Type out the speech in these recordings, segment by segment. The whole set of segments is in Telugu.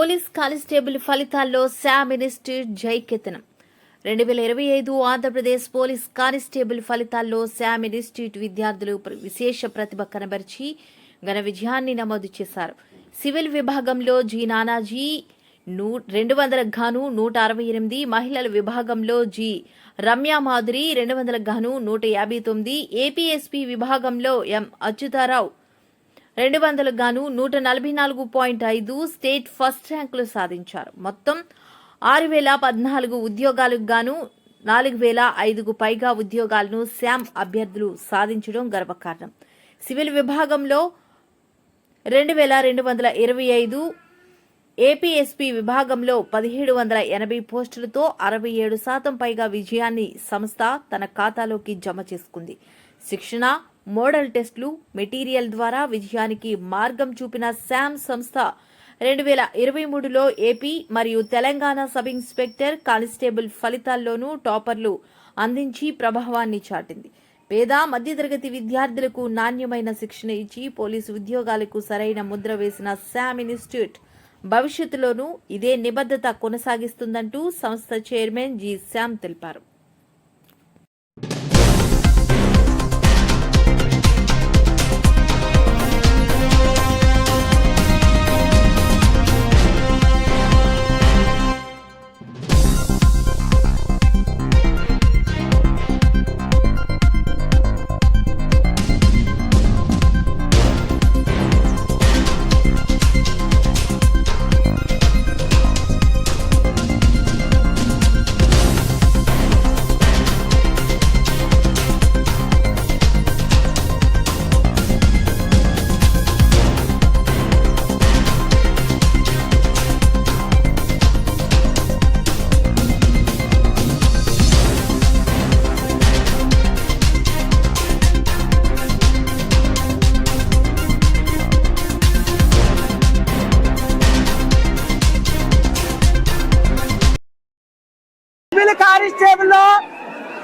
పోలీస్ కానిస్టేబుల్ ఫలితాల్లో Sam institute జైకెత్తనం 2025 Andhra Pradesh police constable ఫలితాల్లో శామ్ ఇన్స్టిట్యూట్ విద్యార్థులు విశేష ప్రతిభ కనబరిచి ఘన విజయాన్ని నమోదు చేశారు. సివిల్ విభాగంలో జి నానాజీ 200 గాను 168, మహిళల విభాగంలో జి రమ్య మాధురి 200 గాను 159, ఏపీఎస్పీ విభాగంలో ఎం అచ్యుతారావు 200 గాను 144.5 స్టేట్ ఫస్ట్ ర్యాంకులు సాధించారు. మొత్తం 6014 ఉద్యోగాలకు గాను 4005కు పైగా ఉద్యోగాలను శామ్ అభ్యర్థులు సాధించడం గర్వకారణం. సివిల్ విభాగంలో 2225, ఏపీఎస్పీ విభాగంలో 1780 పోస్టులతో 67% పైగా విజయాన్ని సంస్థ తన ఖాతాలోకి జమ చేసుకుంది. శిక్షణ, మోడల్ టెస్టులు, మెటీరియల్ ద్వారా విజయానికి మార్గం చూపిన శామ్ సంస్థ 2023లో ఏపీ మరియు తెలంగాణ సబ్ ఇన్స్పెక్టర్ కానిస్టేబుల్ ఫలితాల్లోనూ టాపర్లు అందించి ప్రభావాన్ని చాటింది. పేద మధ్యతరగతి విద్యార్థులకు నాణ్యమైన శిక్షణ ఇచ్చి పోలీసు ఉద్యోగాలకు సరైన ముద్ర వేసిన శామ్ ఇన్స్టిట్యూట్ భవిష్యత్తులోనూ ఇదే నిబద్ధత కొనసాగిస్తుందంటూ సంస్థ చైర్మన్ జి శామ్ తెలిపారు.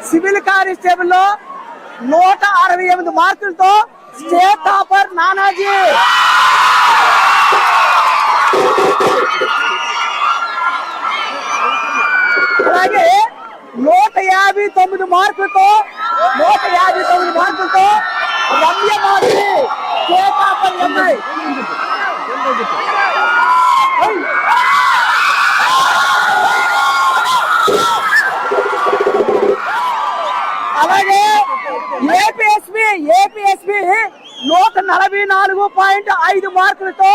సివిల్ కానిస్టేబుల్లో 168 మార్కులతో స్టేట్ టాపర్ నానాజీ. అలాగే 159 మార్కులతో Ramya Madhuri state topper MI. అలాగే ఏపీఎస్పీ 144.5 మార్కులతో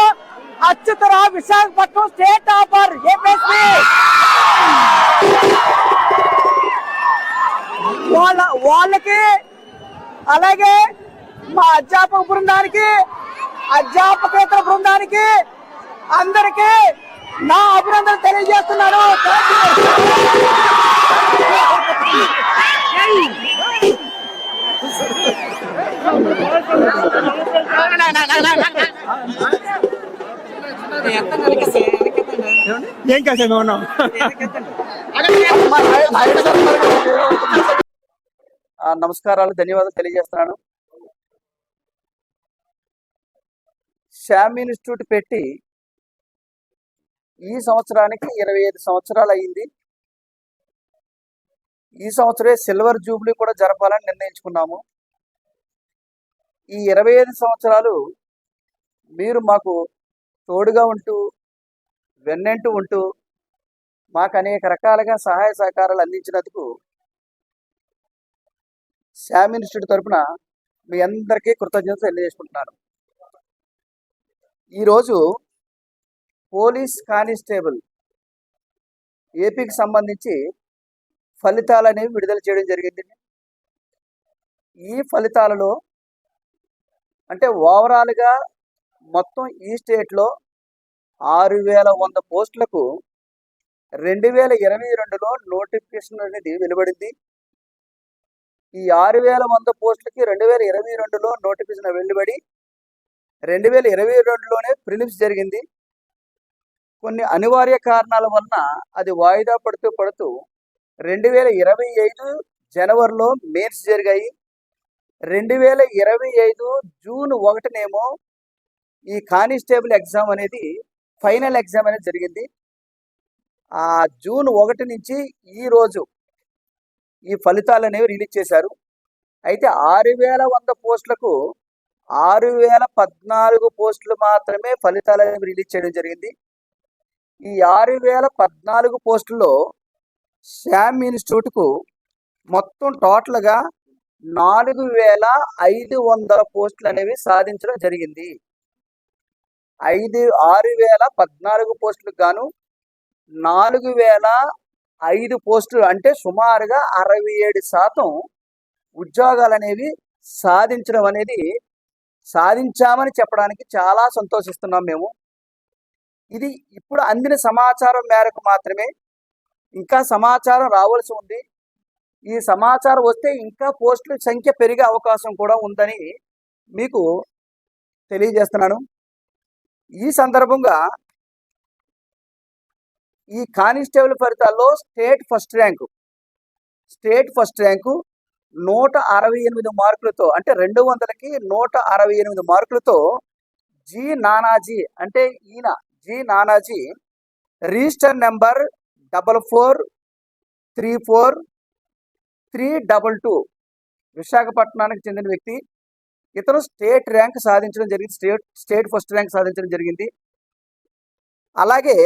Achyuta Rao Visakhapatnam state topper APSP. వాళ్ళకి అలాగే మా అధ్యాపక బృందానికి, అధ్యాపకేతర బృందానికి అందరికీ నా అభినందనలు తెలియజేస్తున్నాను. ఏం కాదు నమస్కారాలు, ధన్యవాదాలు తెలియజేస్తున్నాను. శామ్ ఇన్స్టిట్యూట్ పెట్టి ఈ సంవత్సరానికి 25 సంవత్సరాలు అయింది. ఈ సంవత్సరే సిల్వర్ జూబ్లీ కూడా జరపాలని నిర్ణయించుకున్నాము. ఈ 25 సంవత్సరాలు మీరు మాకు తోడుగా ఉంటూ, వెన్నంటూ ఉంటూ మాకు అనేక రకాలుగా సహాయ సహకారాలు అందించినందుకు శామ్ ఇన్స్టిట్యూట్ తరఫున మీ అందరికీ కృతజ్ఞతలు తెలియజేసుకుంటున్నాను. ఈరోజు పోలీస్ కానిస్టేబుల్ ఏపీకి సంబంధించి ఫలితాలు అనేవి విడుదల చేయడం జరిగింది. ఈ ఫలితాలలో అంటే ఓవరాల్గా మొత్తం ఈ స్టేట్లో 6100 పోస్టులకు 2022లో నోటిఫికేషన్ అనేది వెలువడింది. ఈ 6100 పోస్టులకి 2022లో నోటిఫికేషన్ వెలువడి 2022లోనే ప్రిలిమ్స్ జరిగింది. కొన్ని అనివార్య కారణాల వలన అది వాయిదా పడుతూ 2025 జనవరిలో మెయిన్స్ జరిగాయి. 2025 జూన్ 1నేమో ఈ కానిస్టేబుల్ ఎగ్జామ్ అనేది ఫైనల్ ఎగ్జామ్ అనేది జరిగింది. ఆ జూన్ 1 నుంచి ఈ రోజు ఈ ఫలితాలు అనేవి రిలీజ్ చేశారు. అయితే 6100 పోస్టులకు 6014 పోస్టులు మాత్రమే ఫలితాలు అనేవి రిలీజ్ చేయడం జరిగింది. ఈ 6014 పోస్టుల్లో శ్యామ్ ఇన్స్టిట్యూట్కు మొత్తం టోటల్గా 4500 పోస్టులు అనేవి సాధించడం జరిగింది. 6014 పోస్టులకు గాను 4005 పోస్టులు అంటే సుమారుగా 67% ఉద్యోగాలు అనేవి సాధించామని చెప్పడానికి చాలా సంతోషిస్తున్నాం మేము. ఇది ఇప్పుడు అందిన సమాచారం మేరకు మాత్రమే, ఇంకా సమాచారం రావాల్సి ఉంది. ఈ సమాచారం వస్తే ఇంకా పోస్టుల సంఖ్య పెరిగే అవకాశం కూడా ఉందని మీకు తెలియజేస్తున్నాను. ఈ సందర్భంగా ఈ కానిస్టేబుల్ ఫలితాల్లో స్టేట్ ఫస్ట్ ర్యాంకు 168 మార్కులతో, అంటే 200కి 168 మార్కులతో జి నానాజీ, అంటే ఈయన జి నానాజీ రిజిస్టర్ నెంబర్ 4434322 విశాఖపట్నానికి చెందిన వ్యక్తి. ఇతను స్టేట్ ర్యాంక్ సాధించడం జరిగింది, స్టేట్ ఫస్ట్ ర్యాంక్ సాధించడం జరిగింది. అలాగే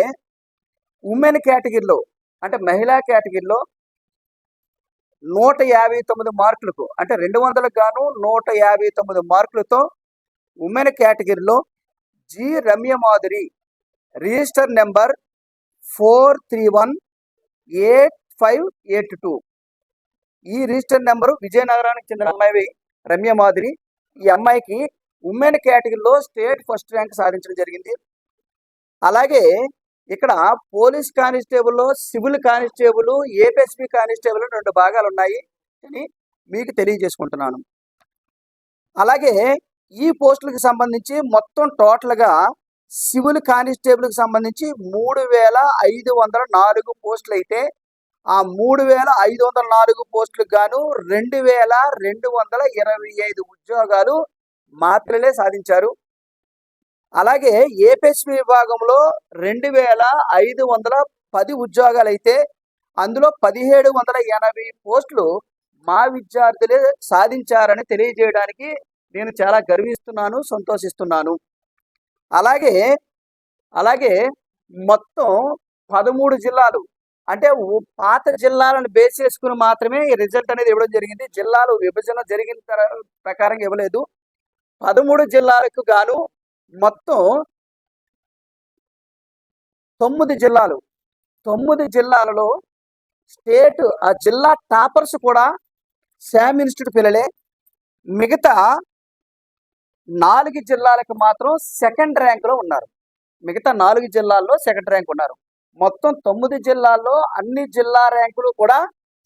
ఉమెన్ కేటగిరీలో, అంటే మహిళా కేటగిరీలో 159 మార్కులకు, అంటే 200కు గాను 159 మార్కులతో ఉమెన్ కేటగిరీలో జి రమ్యమాధురి రిజిస్టర్ నెంబర్ 4318582. ఈ రిజిస్టర్ నెంబరు విజయనగరానికి చెందిన అమ్మాయి రమ్యమాధురి. ఈ అమ్మాయికి ఉమెన్ కేటగిరీలో స్టేట్ ఫస్ట్ ర్యాంక్ సాధించడం జరిగింది. అలాగే ఇక్కడ పోలీస్ కానిస్టేబుల్లో సివిల్ కానిస్టేబుల్, ఏపీఎస్పీ కానిస్టేబుల్ 2 భాగాలు ఉన్నాయి అని మీకు తెలియజేసుకుంటున్నాను. అలాగే ఈ పోస్టులకు సంబంధించి మొత్తం టోటల్గా సివిల్ కానిస్టేబుల్కి సంబంధించి 3504 పోస్టులు అయితే, ఆ 3504 పోస్టులకు గాను 2225 ఉద్యోగాలు మా పిల్లలే సాధించారు. అలాగే ఏపీఎస్పీ విభాగంలో 2510 ఉద్యోగాలు అయితే అందులో 1780 పోస్టులు మా విద్యార్థులే సాధించారని తెలియజేయడానికి నేను చాలా గర్విస్తున్నాను, సంతోషిస్తున్నాను. అలాగే మొత్తం 13 జిల్లాలు, అంటే పాత జిల్లాలను బేస్ చేసుకుని మాత్రమే ఈ రిజల్ట్ అనేది ఇవ్వడం జరిగింది. జిల్లాలు విభజన జరిగిన ప్రకారం ఇవ్వలేదు. 13 జిల్లాలకు గాను మొత్తం 9 జిల్లాలు, 9 జిల్లాలలో స్టేట్ ఆ జిల్లా టాపర్స్ కూడా శ్యామ్ ఇన్స్టిట్యూట్ పిల్లలే. మిగతా 4 జిల్లాలకు మాత్రం సెకండ్ ర్యాంకులో ఉన్నారు. మిగతా 4 జిల్లాల్లో సెకండ్ ర్యాంక్ ఉన్నారు. మొత్తం 9 జిల్లాల్లో అన్ని జిల్లా ర్యాంకులు కూడా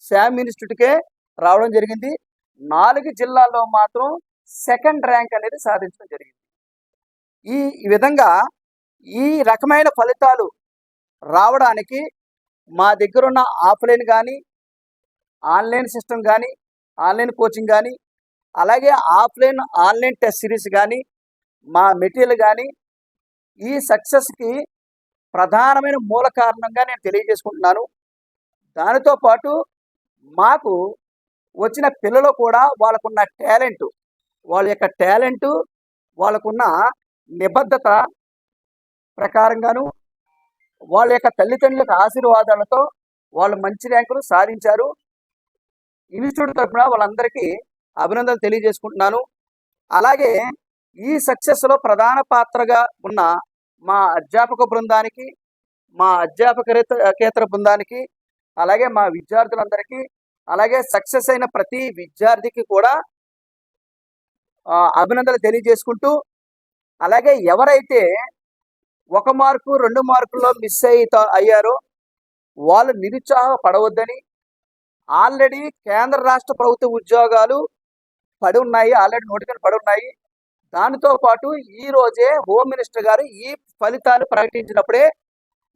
శ్యామ్ ఇన్స్టిట్యూట్కే రావడం జరిగింది. 4 జిల్లాల్లో మాత్రం సెకండ్ ర్యాంక్ అనేది సాధించడం జరిగింది. ఈ విధంగా ఈ రకమైన ఫలితాలు రావడానికి మా దగ్గర ఉన్న ఆఫ్లైన్ కానీ, ఆన్లైన్ సిస్టమ్ కానీ, ఆన్లైన్ కోచింగ్ కానీ, అలాగే ఆన్లైన్ టెస్ట్ సిరీస్ కానీ, మా మెటీరియల్ కానీ ఈ సక్సెస్కి ప్రధానమైన మూల కారణంగా నేను తెలియజేసుకుంటున్నాను. దానితో పాటు మాకు వచ్చిన పిల్లలు కూడా వాళ్ళకున్న టాలెంటు, వాళ్ళకున్న నిబద్ధత ప్రకారంగాను, వాళ్ళ యొక్క తల్లిదండ్రుల ఆశీర్వాదాలతో వాళ్ళు మంచి ర్యాంకులు సాధించారు. ఇన్స్టిట్యూట్ తరఫున వాళ్ళందరికీ అభినందనలు తెలియజేసుకుంటున్నాను. అలాగే ఈ సక్సెస్లో ప్రధాన పాత్రగా ఉన్న మా అధ్యాపక బృందానికి, మా అధ్యాపకేతర బృందానికి, అలాగే మా విద్యార్థులందరికీ, అలాగే సక్సెస్ అయిన ప్రతి విద్యార్థికి కూడా అభినందనలు తెలియజేసుకుంటూ, అలాగే ఎవరైతే 1 మార్కు 2 మార్కుల్లో మిస్ అయ్యారో వాళ్ళు నిరుత్సాహపడవద్దని, ఆల్రెడీ కేంద్ర రాష్ట్ర ప్రభుత్వ ఉద్యోగాలు పడి ఉన్నాయి, ఆల్రెడీ నోటిఫికేషన్ పడి ఉన్నాయి. దానితో పాటు ఈ రోజే హోమ్ మినిస్టర్ గారు ఈ ఫలితాలు ప్రకటించినప్పుడే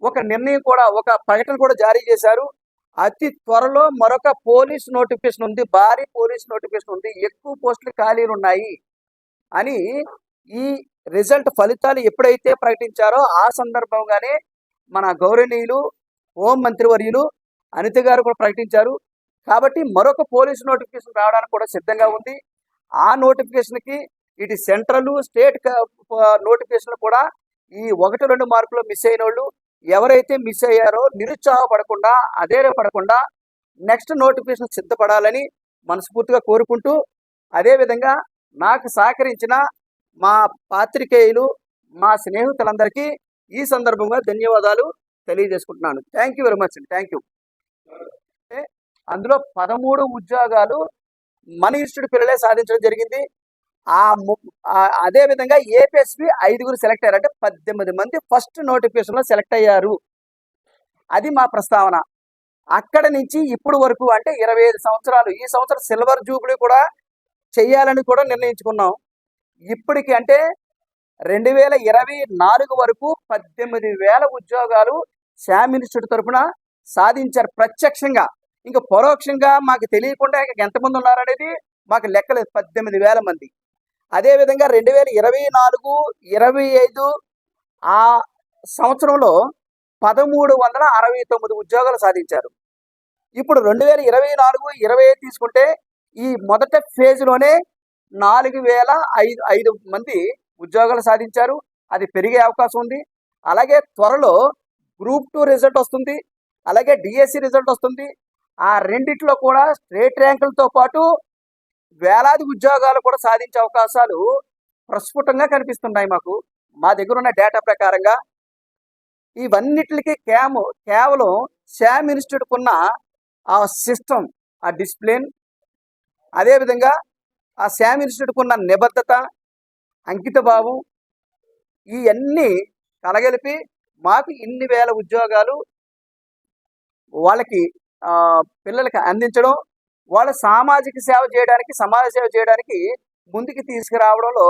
ఒక నిర్ణయం కూడా, ఒక ప్రకటన కూడా జారీ చేశారు. అతి త్వరలో మరొక పోలీస్ నోటిఫికేషన్ ఉంది, భారీ పోలీస్ నోటిఫికేషన్ ఉంది, ఎక్కువ పోస్టులు ఖాళీలు ఉన్నాయి అని ఈ రిజల్ట్ ఫలితాలు ఎప్పుడైతే ప్రకటించారో ఆ సందర్భంగానే మన గౌరవనీయులు హోం మంత్రివర్యులు అనిత గారు కూడా ప్రకటించారు. కాబట్టి మరొక పోలీసు నోటిఫికేషన్ రావడానికి కూడా సిద్ధంగా ఉంది. ఆ నోటిఫికేషన్కి ఇటు సెంట్రల్ స్టేట్ నోటిఫికేషన్ కూడా ఈ 1-2 మార్కులు మిస్ అయిన వాళ్ళు ఎవరైతే మిస్ అయ్యారో నిరుత్సాహపడకుండా అధైర్యపడకుండా నెక్స్ట్ నోటిఫికేషన్ సిద్ధపడాలని మనస్ఫూర్తిగా కోరుకుంటూ, అదేవిధంగా నాకు సహకరించిన మా పాత్రికేయులు మా స్నేహితులందరికీ ఈ సందర్భంగా ధన్యవాదాలు తెలియజేసుకుంటున్నాను. థ్యాంక్ యూ వెరీ మచ్ అండి. Thank you. అందులో 13 ఉద్యోగాలు మన ఇన్స్టిట్యూట్ పిల్లలే సాధించడం జరిగింది. అదేవిధంగా ఏపీఎస్పీ 5 సెలెక్ట్ అయ్యారు, అంటే 18 మంది ఫస్ట్ నోటిఫికేషన్లో సెలెక్ట్ అయ్యారు. అది మా ప్రస్తావన. అక్కడ నుంచి ఇప్పుడు వరకు అంటే 25 సంవత్సరాలు, ఈ సంవత్సరం సిల్వర్ జూబ్లీ కూడా చెయ్యాలని కూడా నిర్ణయించుకున్నాం. ఇప్పటికి అంటే 2024 వరకు 18,000 ఉద్యోగాలు శ్యామ్ ఇన్స్టిట్యూట్ తరఫున సాధించారు ప్రత్యక్షంగా. ఇంకా పరోక్షంగా మాకు తెలియకుండా ఇంకా ఎంతమంది ఉన్నారనేది మాకు లెక్కలేదు. 18,000 మంది. అదేవిధంగా 2024, 25 ఆ సంవత్సరంలో 1369 ఉద్యోగాలు సాధించారు. ఇప్పుడు 2024, 25 తీసుకుంటే ఈ మొదటి ఫేజ్లోనే 4,005 మంది ఉద్యోగాలు సాధించారు. అది పెరిగే అవకాశం ఉంది. అలాగే త్వరలో గ్రూప్ 2 రిజల్ట్ వస్తుంది, అలాగే డిఎస్సి రిజల్ట్ వస్తుంది. ఆ రెండిట్లో కూడా స్టేట్ ర్యాంకులతో పాటు వేలాది ఉద్యోగాలు కూడా సాధించే అవకాశాలు ప్రస్ఫుటంగా కనిపిస్తున్నాయి మాకు. మా దగ్గర ఉన్న డేటా ప్రకారంగా ఇవన్నిటికి కేవలం శ్యామ్ ఇన్స్టిట్యూట్ ఉన్న ఆ సిస్టమ్, ఆ డిసిప్లిన్, అదేవిధంగా ఆ శ్యామ్ ఇన్స్టిట్యూట్ ఉన్న నిబద్ధత, అంకిత భావం, ఇవన్నీ కలగలిపి మాకు ఇన్ని వేల ఉద్యోగాలు వాళ్ళకి పిల్లలకి అందించడం, వాళ్ళ సామాజిక సేవ చేయడానికి, సమాజ సేవ చేయడానికి ముందుకు తీసుకురావడంలో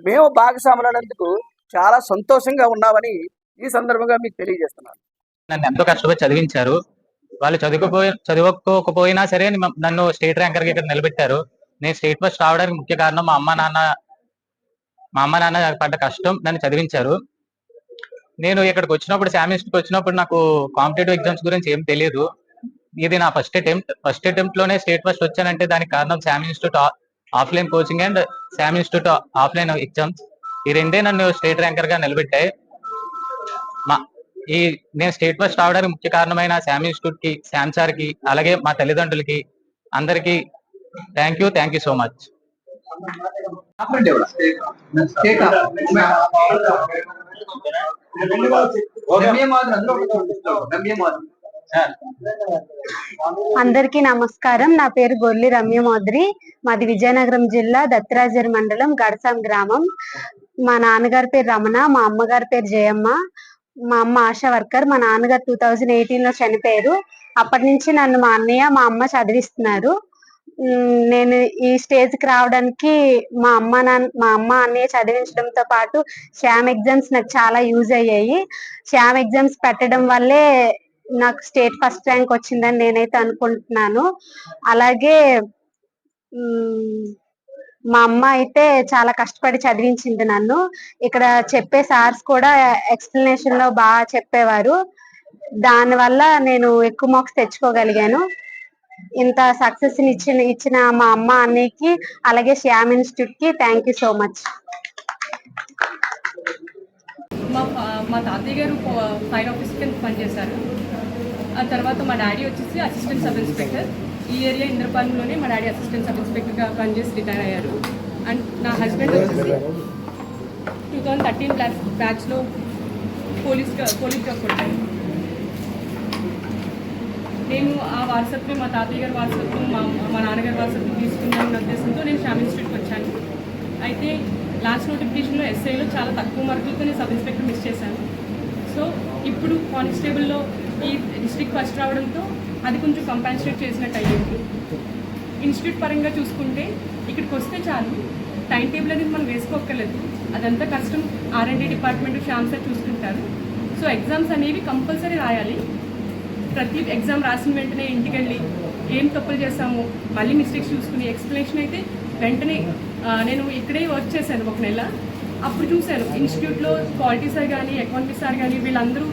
మేము భాగస్వాములైనందుకు చాలా సంతోషంగా ఉన్నామని ఈ సందర్భంగా మీకు తెలియజేస్తున్నాను. నన్ను ఎంతో కష్టపడి చదివించారు. వాళ్ళు చదువుకోకపోయినా సరే నన్ను స్టేట్ ర్యాంకర్గా ఇక్కడ నిలబెట్టారు. నేను స్టేట్ ఫస్ట్ రావడానికి ముఖ్య కారణం మా అమ్మ నాన్న పడ్డ కష్టం, నన్ను చదివించారు. నేను ఇక్కడికి వచ్చినప్పుడు, శ్యామ్ ఇన్స్టిట్యూట్ వచ్చినప్పుడు నాకు కాంపిటేటివ్ ఎగ్జామ్స్ గురించి ఏం తెలియదు. ఇది నా ఫస్ట్ అటెంప్ట్ లోనే స్టేట్ ఫస్ట్ వచ్చానంటే దానికి కారణం Shyam institute offline coaching and Shyam institute offline exams. ఈ రెండే నన్ను స్టేట్ ర్యాంకర్ గా నిలబెట్టాయి. నేను స్టేట్ ఫస్ట్ రావడానికి ముఖ్య కారణమైన శ్యామ్ ఇన్స్టిట్యూట్ కి, శ్యామ్ సార్ కి, అలాగే మా తల్లిదండ్రులకి అందరికి థ్యాంక్ యూ సో మచ్. అందరికీ నమస్కారం. నా పేరు గొర్లి రమ్యమోద్రి. మాది విజయనగరం జిల్లా దత్రాజర్ మండలం గడసాం గ్రామం. మా నాన్నగారి పేరు రమణ, మా అమ్మగారి పేరు జయమ్మ. మా అమ్మ ఆశా వర్కర్. మా నాన్నగారు 2018లో చనిపోయారు. అప్పటి నుంచి నన్ను మా అన్నయ్య, మా అమ్మ చదివిస్తున్నారు. నేను ఈ స్టేజ్ కి రావడానికి మా అమ్మ అన్నయ్య చదివించడంతో పాటు శ్యామ్ ఎగ్జామ్స్ నాకు చాలా యూజ్ అయ్యాయి. శ్యామ్ ఎగ్జామ్స్ పెట్టడం వల్లే నాకు స్టేట్ ఫస్ట్ ర్యాంక్ వచ్చిందని నేనైతే అనుకుంటున్నాను. అలాగే మా అమ్మ అయితే చాలా కష్టపడి చదివించింది నన్ను. ఇక్కడ చెప్పే సార్స్ కూడా ఎక్స్ప్లెనేషన్ లో బాగా చెప్పేవారు. దానివల్ల నేను ఎక్కువ మార్క్స్ తెచ్చుకోగలిగాను. ఇంత సక్సెస్ ఇచ్చిన మా అమ్మ అన్నయ్యకి, అలాగే శ్యామ్ ఇన్స్టిట్యూట్ కి థ్యాంక్ యూ సో మచ్. మా తాతయ్య గారు ఫైర్ ఆఫీసర్ కింద పనిచేశారు. ఆ తర్వాత మా డాడీ వచ్చేసి అసిస్టెంట్ సబ్ ఇన్స్పెక్టర్. ఈ ఏరియా ఇంద్రపాలెంలోనే మా డాడీ అసిస్టెంట్ సబ్ ఇన్స్పెక్టర్గా పనిచేసి రిటైర్ అయ్యారు. అండ్ నా హస్బెండ్ వచ్చేసి 2013 బ్యాచ్లో పోలీస్గా కొట్టారు. నేను ఆ వారసత్వం, మా తాతయ్య గారి వారసత్వం, మా నాన్నగారి వారసత్వం తీసుకుందామన్న ఉద్దేశంతో నేను శ్యామ్ ఇన్స్టిట్యూట్కి వచ్చాను. అయితే లాస్ట్ నోటిఫికేషన్లో ఎస్ఐలో చాలా తక్కువ మార్కులతో నేను సబ్ ఇన్స్పెక్టర్ మిస్ చేశాను. సో ఇప్పుడు కానిస్టేబుల్లో ఈ డిస్ట్రిక్ట్ ఫస్ట్ రావడంతో అది కొంచెం కంపాన్సేట్ చేసినట్టు అయ్యింది. ఇన్స్టిట్యూట్ పరంగా చూసుకుంటే ఇక్కడికి వస్తే చాలు, టైం టేబుల్ అనేది మనం వేసుకోక్కర్లేదు. అదంతా కష్టం R&D డిపార్ట్మెంట్ శ్యామ్ సార్ చూసుకుంటారు. సో ఎగ్జామ్స్ అనేవి కంపల్సరీ రాయాలి. ప్రతి ఎగ్జామ్ రాసిన వెంటనే ఇంటికి వెళ్ళి ఏం తప్పులు చేస్తామో మళ్ళీ మిస్టేక్స్ చూసుకుని ఎక్స్ప్లెనేషన్ అయితే వెంటనే. నేను ఇక్కడే వర్క్ చేశాను 1 నెల. అప్పుడు చూశాను ఇన్స్టిట్యూట్లో క్వాలిటీ సార్ కానీ ఎకనామిక్స్ సార్ కానీ వీళ్ళందరూ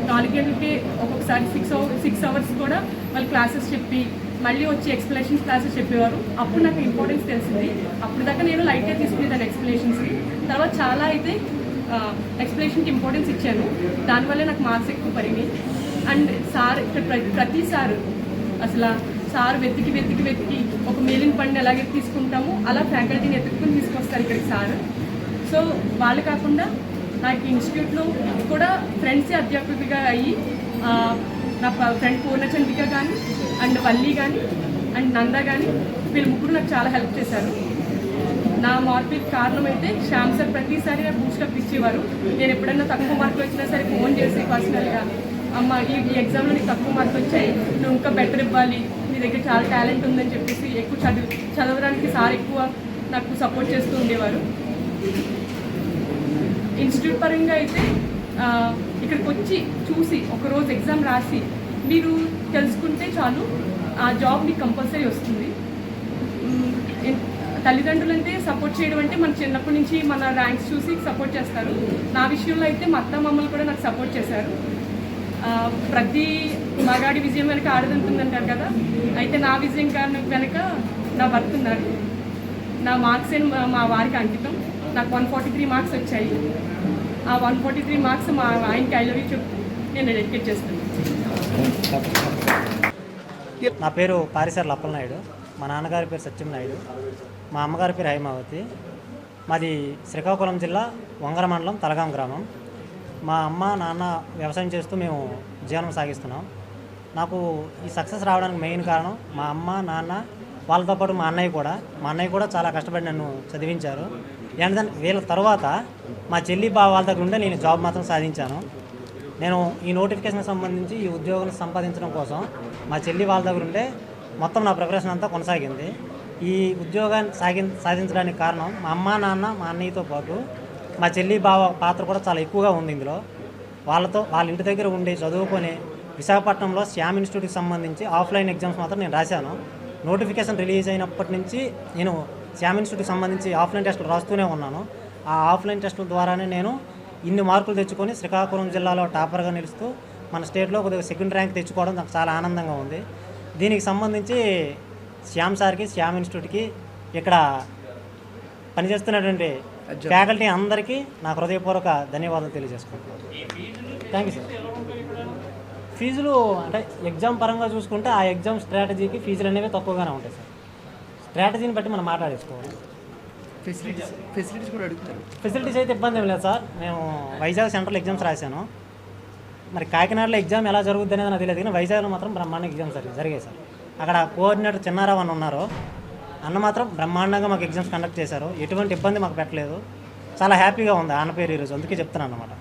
4 గంటలకే ఒక్కొక్కసారి 6 అవర్స్ కూడా వాళ్ళు క్లాసెస్ చెప్పి మళ్ళీ వచ్చి ఎక్స్ప్లెనేషన్స్ క్లాసెస్ చెప్పేవారు. అప్పుడు నాకు ఇంపార్టెన్స్ తెలిసింది. అప్పుడు దాకా నేను లైట్గా తీసుకునేదాన్ని ఎక్స్ప్లెనేషన్స్కి. తర్వాత చాలా అయితే ఎక్స్ప్లెనేషన్కి ఇంపార్టెన్స్ ఇచ్చాను. దానివల్ల నాకు మార్క్స్ ఎక్కువ పెరిగినాయి. అండ్ సార్ ఇక్కడ ప్రతి సార్ అసలు సార్ వెతికి ఒక మేలిన పండు ఎలాగే తీసుకుంటామో అలా ఫ్యాకల్టీని ఎత్తుక్కుని తీసుకొస్తారు ఇక్కడికి సార్. సో వాళ్ళు కాకుండా నాకు ఇన్స్టిట్యూట్లో కూడా ఫ్రెండ్సే అధ్యాపకుడిగా అయ్యి నా ఫ్రెండ్ పూర్ణచంద్రిక కానీ అండ్ వల్లి కానీ అండ్ నంద కానీ వీళ్ళు ముగ్గురు నాకు చాలా హెల్ప్ చేశారు. నా మార్పుకి కారణం అయితే శ్యామ్ సార్ ప్రతిసారి నాకు బూస్టప్ ఇచ్చేవారు. నేను ఎప్పుడైనా తక్కువ మార్కులు వచ్చినా సరే ఫోన్ చేసి పర్సనల్గా అమ్మ ఈ ఎగ్జామ్లో నీకు తక్కువ మార్కులు వచ్చాయి, నువ్వు ఇంకా బెటర్ ఇవ్వాలి, నీ దగ్గర చాలా టాలెంట్ ఉందని చెప్పేసి ఎక్కువ చదవడానికి సార్ ఎక్కువ నాకు సపోర్ట్ చేస్తూ ఉండేవారు. ఇన్స్టిట్యూట్ పరంగా అయితే ఇక్కడికి వచ్చి చూసి ఒకరోజు ఎగ్జామ్ రాసి మీరు తెలుసుకుంటే చాలు ఆ జాబ్ మీకు కంపల్సరీ వస్తుంది. తల్లిదండ్రులు అంటే సపోర్ట్ చేయడం అంటే మన చిన్నప్పటి నుంచి మన ర్యాంక్స్ చూసి సపోర్ట్ చేస్తారు. నా విషయంలో అయితే మా అత్త మామలు కూడా నాకు సపోర్ట్ చేశారు. ప్రతి మగాడి విజయం వెనక ఆడదంటుందంటారు కదా, అయితే నా విజయం కారణం వెనక నా భర్త ఉన్నారు. నా మార్క్స్ మా వారికి అంకితం. నాకు 143 మార్క్స్ వచ్చాయి. ఆ 143 మార్క్స్ మా ఆయనకి ఐ లవ్ యూ చెప్తూ నేను డెడికేట్ చేస్తాను. నా పేరు పారిసర్ల అప్పలనాయుడు. మా నాన్నగారి పేరు సత్యంనాయుడు. మా అమ్మగారి పేరు హైమావతి. మాది శ్రీకాకుళం జిల్లా వంగర మండలం తలగాం గ్రామం. మా అమ్మ నాన్న వ్యవసాయం చేస్తూ మేము జీవనం సాగిస్తున్నాం. నాకు ఈ సక్సెస్ రావడానికి మెయిన్ కారణం మా అమ్మ నాన్న, వాళ్ళతో పాటు మా అన్నయ్య కూడా చాలా కష్టపడి నన్ను చదివించారు. ఏంటంటే వీళ్ళ తర్వాత మా చెల్లి బావ వాళ్ళ దగ్గర ఉండే నేను జాబ్ మాత్రం సాధించాను. నేను ఈ నోటిఫికేషన్ సంబంధించి ఈ ఉద్యోగం సంపాదించడం కోసం మా చెల్లి వాళ్ళ దగ్గర ఉండే మొత్తం నా ప్రిపరేషన్ అంతా కొనసాగింది. ఈ ఉద్యోగాన్ని సాధించడానికి కారణం మా అమ్మ నాన్న మా అన్నయ్యతో పాటు మా చెల్లి బావ పాత్ర కూడా చాలా ఎక్కువగా ఉంది ఇందులో. వాళ్ళ ఇంటి దగ్గర ఉండి చదువుకొని విశాఖపట్నంలో శ్యామ్ ఇన్స్టిట్యూట్కి సంబంధించి ఆఫ్లైన్ ఎగ్జామ్స్ మాత్రం నేను రాశాను. నోటిఫికేషన్ రిలీజ్ అయినప్పటి నుంచి నేను శ్యామ్ ఇన్స్టిట్యూట్కి సంబంధించి ఆఫ్లైన్ టెస్టులు రాస్తూనే ఉన్నాను. ఆ ఆఫ్లైన్ టెస్టుల ద్వారానే నేను ఇన్ని మార్కులు తెచ్చుకొని శ్రీకాకుళం జిల్లాలో టాపర్గా నిలుస్తూ మన స్టేట్లో కొద్దిగా సెకండ్ ర్యాంక్ తెచ్చుకోవడం నాకు చాలా ఆనందంగా ఉంది. దీనికి సంబంధించి శ్యామ్ సార్కి, శ్యామ్ ఇన్స్టిట్యూట్కి, ఇక్కడ పనిచేస్తున్నటువంటి ఫ్యాకల్టీ అందరికీ నా హృదయపూర్వక ధన్యవాదాలు తెలియజేసుకుంటున్నాను. Thank you sir. ఫీజులు అంటే ఎగ్జామ్ పరంగా చూసుకుంటే ఆ ఎగ్జామ్ స్ట్రాటజీకి ఫీజులు అనేవి తక్కువగానే ఉంటాయి సార్. స్ట్రాటజీని బట్టి మనం మాట్లాడేసుకోవాలి. ఫెసిలిటీస్ కూడా అడుగుతారు. ఫెసిలిటీస్ అయితే ఇబ్బంది ఏం లేదు సార్. మేము వైజాగ్ సెంట్రల్ ఎగ్జామ్స్ రాశాను. మరి కాకినాడలో ఎగ్జామ్ ఎలా జరుగుద్ది అనేది నాకు తెలియదు, కానీ వైజాగ్లో మాత్రం బ్రహ్మాండ ఎగ్జామ్స్ జరిగాయి సార్. అక్కడ కోఆర్డినేటర్ చిన్నారావు అని ఉన్నారు, అన్న మాత్రం బ్రహ్మాండంగా మాకు ఎగ్జామ్స్ కండక్ట్ చేశారు. ఎటువంటి ఇబ్బంది మాకు పెట్టలేదు. చాలా హ్యాపీగా ఉంది అన్న పేరు ఈరోజు, అందుకే చెప్తున్నాను అన్నమాట.